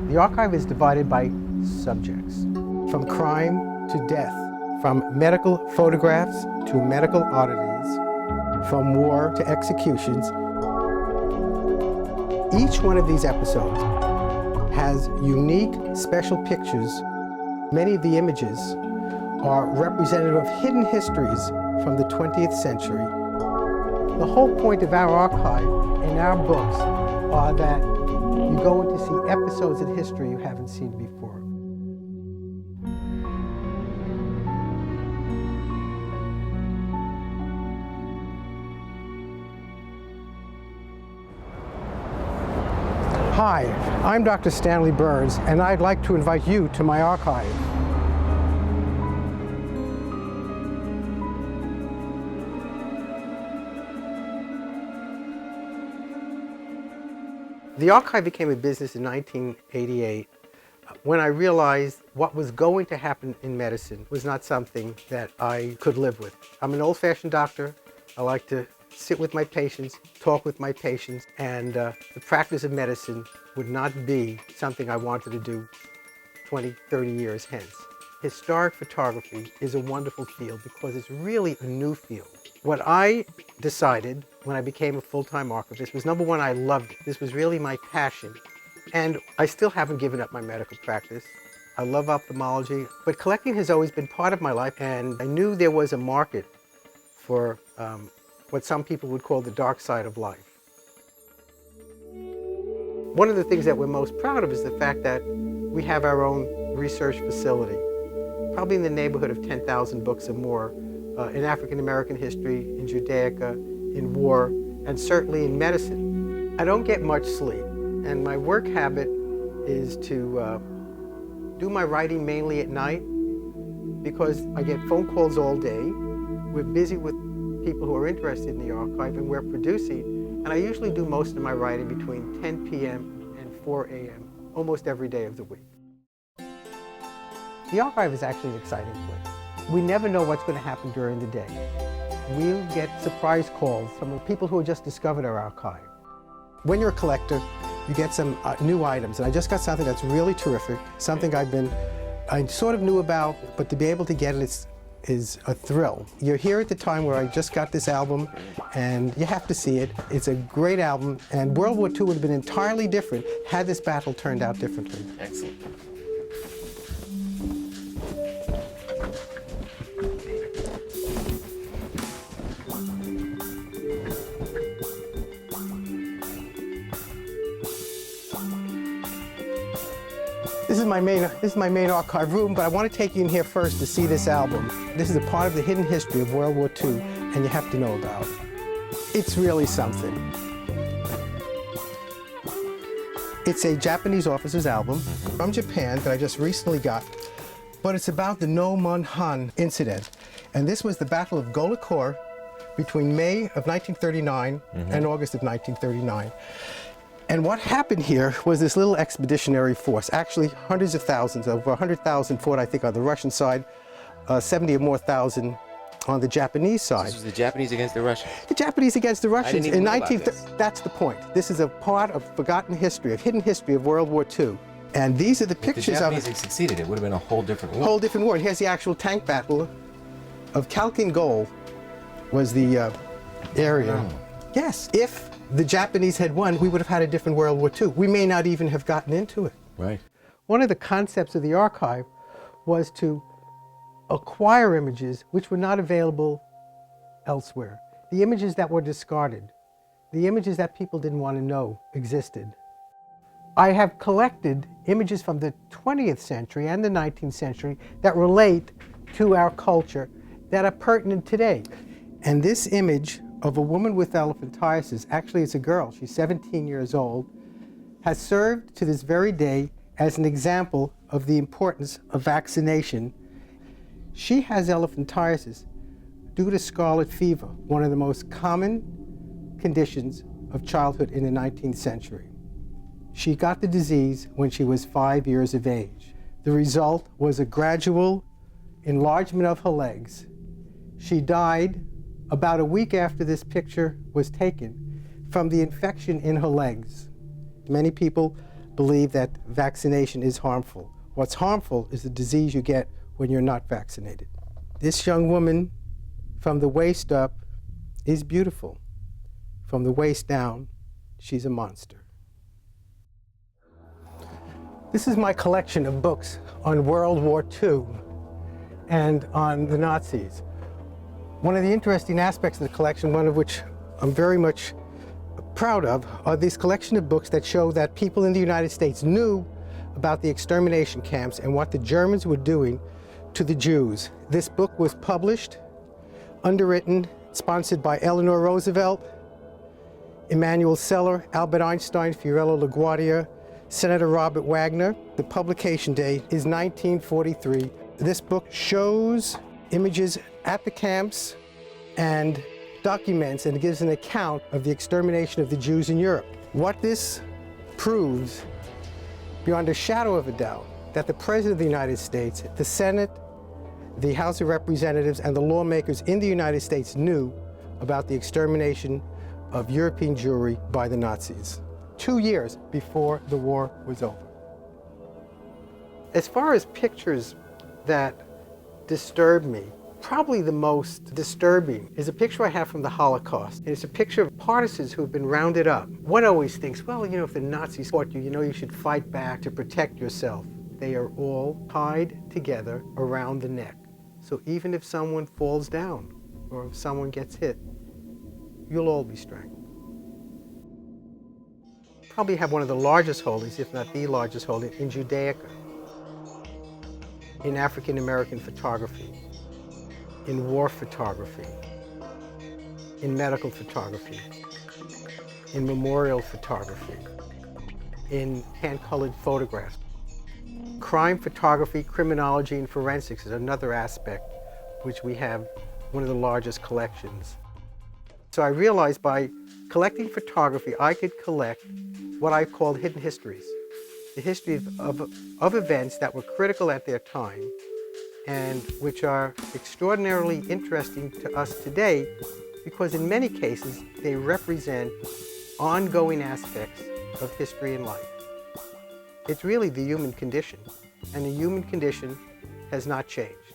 The archive is divided by subjects, from crime to death, from medical photographs to medical oddities, from war to executions. Each one of these episodes has unique special pictures. Many of the images are representative of hidden histories from the 20th century. The whole point of our archive and our books are that you go in to see episodes in history you haven't seen before. Hi, I'm Dr. Stanley Burns, and I'd like to invite you to my archive. The archive became a business in 1988 when I realized what was going to happen in medicine was not something that I could live with. I'm an old-fashioned doctor. I like to sit with my patients, talk with my patients, and the practice of medicine would not be something I wanted to do 20, 30 years hence. Historic photography is a wonderful field because it's really a new field. What I decided when I became a full-time archivist was, number one, I loved it. This was really my passion. And I still haven't given up my medical practice. I love ophthalmology, but collecting has always been part of my life, and I knew there was a market for what some people would call the dark side of life. One of the things that we're most proud of is the fact that we have our own research facility, probably in the neighborhood of 10,000 books or more, in African American history, in Judaica, in war, and certainly in medicine. I don't get much sleep, and my work habit is to do my writing mainly at night because I get phone calls all day. We're busy with people who are interested in the archive, and we're producing, and I usually do most of my writing between 10 p.m. and 4 a.m. almost every day of the week. The archive is actually an exciting place. We never know what's going to happen during the day. We'll get surprise calls from people who have just discovered our archive. When you're a collector, you get some new items, and I just got something that's really terrific, something I sort of knew about, but to be able to get it is a thrill. You're here at the time where I just got this album, and you have to see it. It's a great album, and World War II would have been entirely different had this battle turned out differently. Excellent. This is my main archive room, but I want to take you in here first to see this album. This is a part of the hidden history of World War II, and you have to know about it. It's really something. It's a Japanese officer's album from Japan that I just recently got, but it's about the No Mun Han incident. And this was the Battle of Golicourt between May of 1939 and August of 1939. And what happened here was this little expeditionary force, actually hundreds of thousands, over 100,000 fought, I think, on the Russian side, 70 or more thousand on the Japanese side. This was the Japanese against the Russians? The Japanese against the Russians. I didn't even know about this. That's the point. This is a part of forgotten history, of hidden history of World War II. And these are the pictures of it. If the Japanese had succeeded, it would have been a whole different war. Whole different war. And here's the actual tank battle of Khalkhin Gol was the area. Wow. Yes, if the Japanese had won, we would have had a different World War II. We may not even have gotten into it. Right. One of the concepts of the archive was to acquire images which were not available elsewhere. The images that were discarded, the images that people didn't want to know existed. I have collected images from the 20th century and the 19th century that relate to our culture that are pertinent today. And this image of a woman with elephantiasis, actually it's a girl, she's 17 years old, has served to this very day as an example of the importance of vaccination. She has elephantiasis due to scarlet fever, one of the most common conditions of childhood in the 19th century. She got the disease when she was 5 years of age. The result was a gradual enlargement of her legs. She died about a week after this picture was taken from the infection in her legs. Many people believe that vaccination is harmful. What's harmful is the disease you get when you're not vaccinated. This young woman, from the waist up, is beautiful. From the waist down, she's a monster. This is my collection of books on World War II and on the Nazis. One of the interesting aspects of the collection, one of which I'm very much proud of, are this collection of books that show that people in the United States knew about the extermination camps and what the Germans were doing to the Jews. This book was published, underwritten, sponsored by Eleanor Roosevelt, Emanuel Seller, Albert Einstein, Fiorello LaGuardia, Senator Robert Wagner. The publication date is 1943. This book shows images at the camps and documents and gives an account of the extermination of the Jews in Europe. What this proves, beyond a shadow of a doubt, that the President of the United States, the Senate, the House of Representatives, and the lawmakers in the United States knew about the extermination of European Jewry by the Nazis 2 years before the war was over. As far as pictures that disturb me, probably the most disturbing is a picture I have from the Holocaust. And it's a picture of partisans who have been rounded up. One always thinks, well, you know, if the Nazis fought you, you know you should fight back to protect yourself. They are all tied together around the neck. So even if someone falls down or if someone gets hit, you'll all be strangled. Probably have one of the largest holdings, if not the largest holding, in Judaica, in African American photography, in war photography, in medical photography, in memorial photography, in hand-colored photographs. Crime photography, criminology, and forensics is another aspect which we have one of the largest collections. So I realized by collecting photography, I could collect what I called hidden histories, the history of events that were critical at their time and which are extraordinarily interesting to us today because in many cases they represent ongoing aspects of history and life. It's really the human condition, and the human condition has not changed.